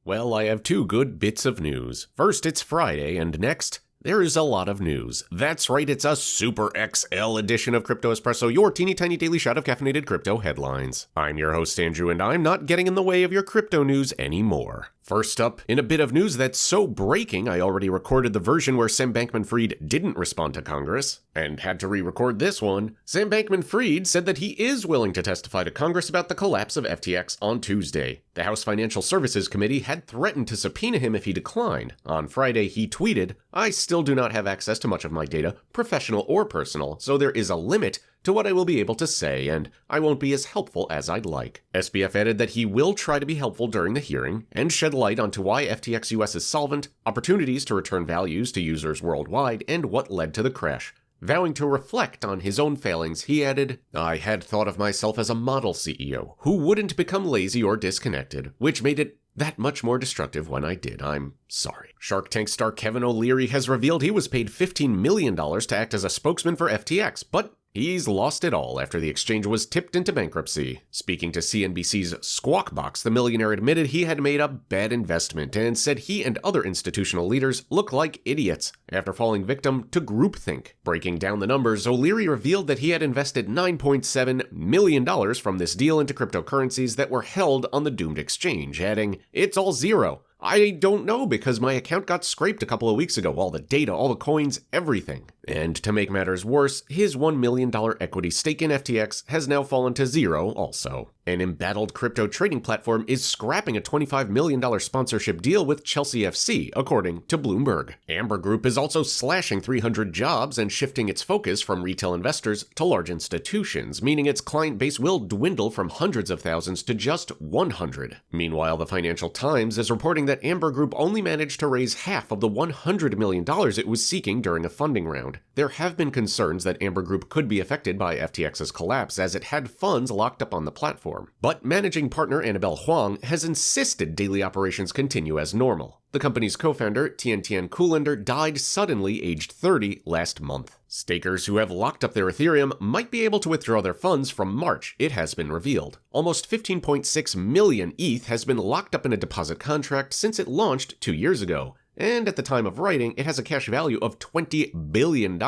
Well, I have two good bits of news. First, it's Friday, and next, there is a lot of news. That's right, it's a Super XL edition of Crypto Espresso, your teeny tiny daily shot of caffeinated crypto headlines. I'm your host, Andrew, and I'm not getting in the way of your crypto news anymore. First up, in a bit of news that's so breaking, I already recorded the version where Sam Bankman-Fried didn't respond to Congress, and had to re-record this one. Sam Bankman-Fried said that he is willing to testify to Congress about the collapse of FTX on Tuesday. The House Financial Services Committee had threatened to subpoena him if he declined. On Friday, he tweeted, "I still do not have access to much of my data, professional or personal, so there is a limit to what I will be able to say, and I won't be as helpful as I'd like." SBF added that he will try to be helpful during the hearing, and shed light onto why FTX US is solvent, opportunities to return values to users worldwide, and what led to the crash. Vowing to reflect on his own failings, he added, "I had thought of myself as a model CEO, who wouldn't become lazy or disconnected, which made it that much more destructive when I did. I'm sorry." Shark Tank star Kevin O'Leary has revealed he was paid $15 million to act as a spokesman for FTX, but he's lost it all after the exchange was tipped into bankruptcy. Speaking to CNBC's Squawk Box, the millionaire admitted he had made a bad investment and said he and other institutional leaders look like idiots after falling victim to groupthink. Breaking down the numbers, O'Leary revealed that he had invested $9.7 million from this deal into cryptocurrencies that were held on the doomed exchange, adding, "It's all zero. I don't know because my account got scraped a couple of weeks ago, all the data, all the coins, everything." And to make matters worse, his $1 million equity stake in FTX has now fallen to zero also. An embattled crypto trading platform is scrapping a $25 million sponsorship deal with Chelsea FC, according to Bloomberg. Amber Group is also slashing 300 jobs and shifting its focus from retail investors to large institutions, meaning its client base will dwindle from hundreds of thousands to just 100. Meanwhile, the Financial Times is reporting that Amber Group only managed to raise half of the $100 million it was seeking during a funding round. There have been concerns that Amber Group could be affected by FTX's collapse as it had funds locked up on the platform. But managing partner Annabelle Huang has insisted daily operations continue as normal. The company's co-founder, Tian Kullander, died suddenly aged 30 last month. Stakers who have locked up their Ethereum might be able to withdraw their funds from March, it has been revealed. Almost 15.6 million ETH has been locked up in a deposit contract since it launched 2 years ago. And at the time of writing, it has a cash value of $20 billion.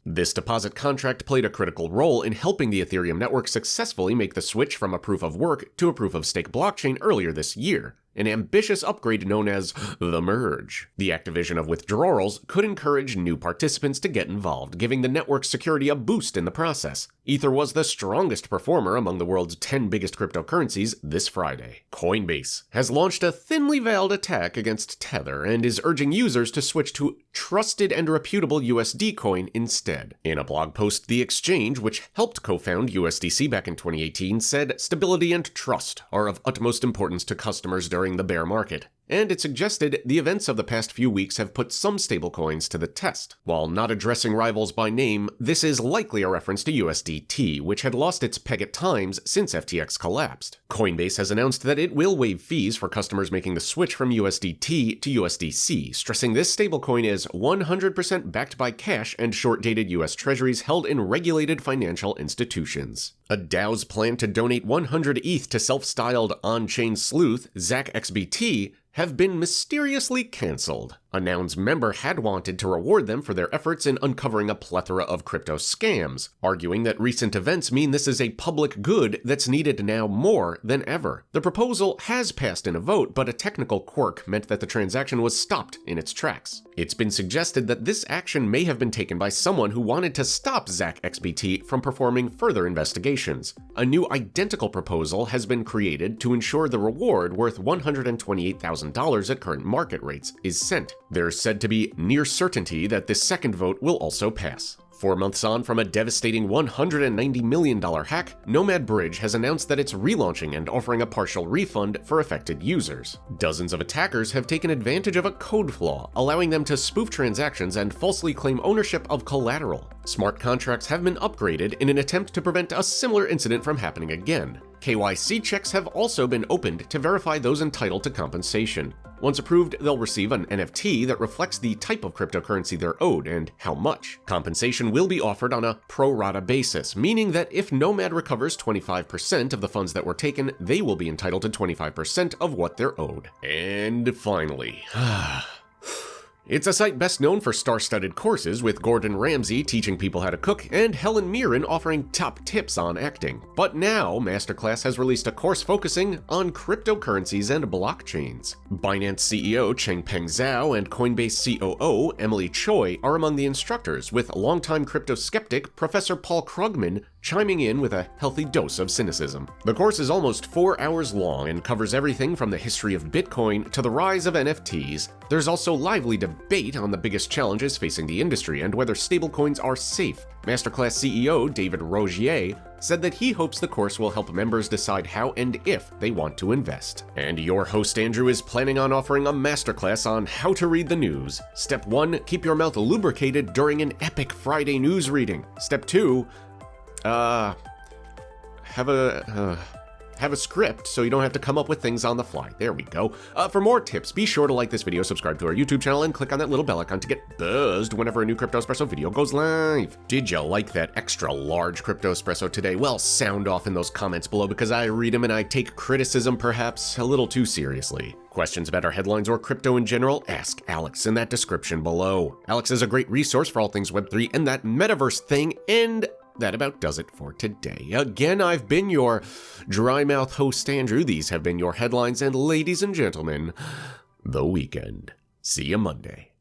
This deposit contract played a critical role in helping the Ethereum network successfully make the switch from a proof-of-work to a proof-of-stake blockchain earlier this year, an ambitious upgrade known as the Merge. The activation of Withdrawals could encourage new participants to get involved, giving the network's security a boost in the process. Ether was the strongest performer among the world's 10 biggest cryptocurrencies this Friday. Coinbase has launched a thinly veiled attack against Tether and is urging users to switch to trusted and reputable USD coin instead. In a blog post, the exchange, which helped co-found USDC back in 2018, said stability and trust are of utmost importance to customers during the bear market. And it suggested the events of the past few weeks have put some stablecoins to the test. While not addressing rivals by name, this is likely a reference to USDT, which had lost its peg at times since FTX collapsed. Coinbase has announced that it will waive fees for customers making the switch from USDT to USDC, stressing this stablecoin is 100% backed by cash and short-dated US treasuries held in regulated financial institutions. A DAO's plan to donate 100 ETH to self-styled on-chain sleuth ZachXBT have been mysteriously cancelled. A Nouns member had wanted to reward them for their efforts in uncovering a plethora of crypto scams, arguing that recent events mean this is a public good that's needed now more than ever. The proposal has passed in a vote, but a technical quirk meant that the transaction was stopped in its tracks. It's been suggested that this action may have been taken by someone who wanted to stop ZachXBT from performing further investigations. A new identical proposal has been created to ensure the reward, worth $128,000 at current market rates, is sent. There's said to be near certainty that this second vote will also pass. 4 months on from a devastating $190 million hack, Nomad Bridge has announced that it's relaunching and offering a partial refund for affected users. Dozens of attackers have taken advantage of a code flaw, allowing them to spoof transactions and falsely claim ownership of collateral. Smart contracts have been upgraded in an attempt to prevent a similar incident from happening again. KYC checks have also been opened to verify those entitled to compensation. Once approved, they'll receive an NFT that reflects the type of cryptocurrency they're owed and how much. Compensation will be offered on a pro rata basis, meaning that if Nomad recovers 25% of the funds that were taken, they will be entitled to 25% of what they're owed. And finally, it's a site best known for star-studded courses, with Gordon Ramsay teaching people how to cook and Helen Mirren offering top tips on acting. But now, Masterclass has released a course focusing on cryptocurrencies and blockchains. Binance CEO Changpeng Zhao and Coinbase COO Emily Choi are among the instructors, with longtime crypto skeptic Professor Paul Krugman chiming in with a healthy dose of cynicism. The course is almost 4 hours long and covers everything from the history of Bitcoin to the rise of NFTs. There's also lively debate on the biggest challenges facing the industry and whether stablecoins are safe. Masterclass CEO David Rogier said that he hopes the course will help members decide how and if they want to invest. And your host Andrew is planning on offering a masterclass on how to read the news. Step 1, keep your mouth lubricated during an epic Friday news reading. Step 2, have a script so you don't have to come up with things on the fly. There we go. For more tips, be sure to like this video, subscribe to our YouTube channel, and click on that little bell icon to get buzzed whenever a new Crypto Espresso video goes live. Did you like that extra large Crypto Espresso today? Well, sound off in those comments below, because I read them and I take criticism perhaps a little too seriously. Questions about our headlines or crypto in general? Ask Alex in that description below. Alex is a great resource for all things Web3 and that metaverse thing, and that about does it for today. Again, I've been your dry mouth host, Andrew. These have been your headlines, and ladies and gentlemen, the weekend. See you Monday.